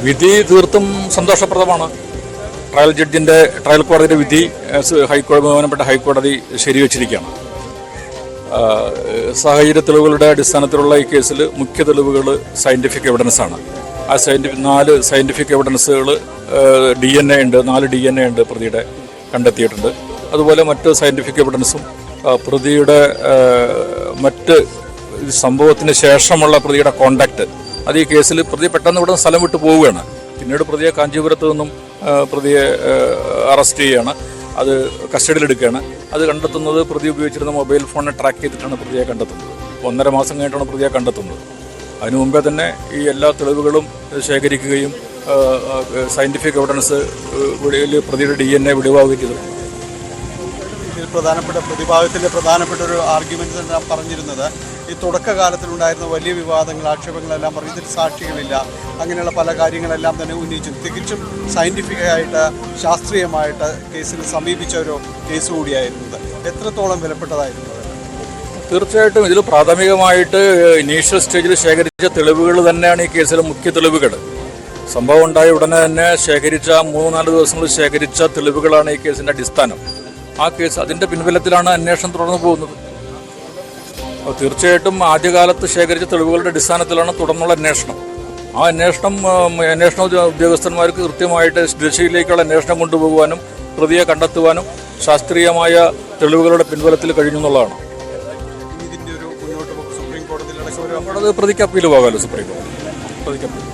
വിധി തീർത്തും സന്തോഷപ്രദമാണ്. ട്രയൽ കോടതിയുടെ വിധി ബഹുമാനപ്പെട്ട ഹൈക്കോടതി ശരിവച്ചിരിക്കുകയാണ്. സാഹചര്യ തെളിവുകളുടെ അടിസ്ഥാനത്തിലുള്ള ഈ കേസിൽ മുഖ്യ തെളിവുകൾ സയൻറ്റിഫിക് എവിഡൻസാണ്. ആ 4 സയൻറ്റിഫിക് എവിഡൻസുകൾ DNA ഉണ്ട്, 4 DNA ഉണ്ട് പ്രതിയുടെ കണ്ടെത്തിയിട്ടുണ്ട്. അതുപോലെ മറ്റ് സയൻറ്റിഫിക് എവിഡൻസും പ്രതിയുടെ മറ്റ് സംഭവത്തിന് ശേഷമുള്ള പ്രതിയുടെ കോണ്ടാക്ട്, അത് ഈ കേസിൽ പ്രതി പെട്ടെന്ന് ഇവിടെ സ്ഥലം വിട്ടു പോവുകയാണ്. പിന്നീട് പ്രതിയെ കാഞ്ചീപുരത്ത് നിന്നും പ്രതിയെ അറസ്റ്റ് ചെയ്യുകയാണ്, അത് കസ്റ്റഡിയിലെടുക്കുകയാണ്. അത് കണ്ടെത്തുന്നത് പ്രതി ഉപയോഗിച്ചിരുന്ന മൊബൈൽ ഫോണിനെ ട്രാക്ക് ചെയ്തിട്ടാണ് പ്രതിയെ കണ്ടെത്തുന്നത്. 1.5 മാസം കഴിഞ്ഞിട്ടാണ് പ്രതിയെ കണ്ടെത്തുന്നത്. അതിനു മുമ്പേ തന്നെ ഈ എല്ലാ തെളിവുകളും ശേഖരിക്കുകയും സയൻറ്റിഫിക് എവിഡൻസ് പ്രതിയുടെ DNA വെളിവാകുകയും ചെയ്തിട്ടുണ്ട്. ഇതിൽ പ്രതിഭാഗത്തിൻ്റെ പ്രധാനപ്പെട്ട ഒരു ആർഗ്യുമെൻ്റ് തന്നെ പറഞ്ഞിരുന്നത് ഈ തുടക്കകാലത്തിലുണ്ടായിരുന്ന വലിയ വിവാദങ്ങൾ, ആക്ഷേപങ്ങളെല്ലാം പറഞ്ഞ് ഇതിൽ സാക്ഷികളില്ല, അങ്ങനെയുള്ള പല കാര്യങ്ങളെല്ലാം തന്നെ ഉന്നയിച്ചു. തികച്ചും സയൻറ്റിഫിക്കായിട്ട് ശാസ്ത്രീയമായിട്ട് കേസിനെ സമീപിച്ച ഒരു കേസ് കൂടിയായിരുന്നത്. എത്രത്തോളം വിലപ്പെട്ടതായിരുന്നു? തീർച്ചയായിട്ടും ഇതിൽ പ്രാഥമികമായിട്ട് ഇനീഷ്യൽ സ്റ്റേജിൽ ശേഖരിച്ച തെളിവുകൾ തന്നെയാണ് ഈ കേസിലെ മുഖ്യ തെളിവുകൾ. സംഭവം ഉണ്ടായ ഉടനെ തന്നെ ശേഖരിച്ച 3-4 ദിവസങ്ങളിൽ ശേഖരിച്ച തെളിവുകളാണ് ഈ കേസിൻ്റെ അടിസ്ഥാനം. ആ കേസ് അതിൻ്റെ പിൻബലത്തിലാണ് അന്വേഷണം തുടർന്നു പോകുന്നത്. തീർച്ചയായിട്ടും ആദ്യകാലത്ത് ശേഖരിച്ച തെളിവുകളുടെ അടിസ്ഥാനത്തിലാണ് തുടർന്നുള്ള അന്വേഷണം. ആ അന്വേഷണ ഉദ്യോഗസ്ഥന്മാർക്ക് കൃത്യമായിട്ട് ദിശയിലേക്കുള്ള അന്വേഷണം കൊണ്ടുപോകുവാനും പ്രതിയെ കണ്ടെത്തുവാനും ശാസ്ത്രീയമായ തെളിവുകളുടെ പിൻബലത്തിൽ കഴിഞ്ഞു എന്നുള്ളതാണ്. ഇതിൻ്റെ ഒരു മുന്നോട്ട് സുപ്രീം കോടതിയിൽ പ്രതിക്ക് അപ്പീൽ പോകാമല്ലോ. സുപ്രീം കോടതി പ്രതിക്ക് അപ്പീൽ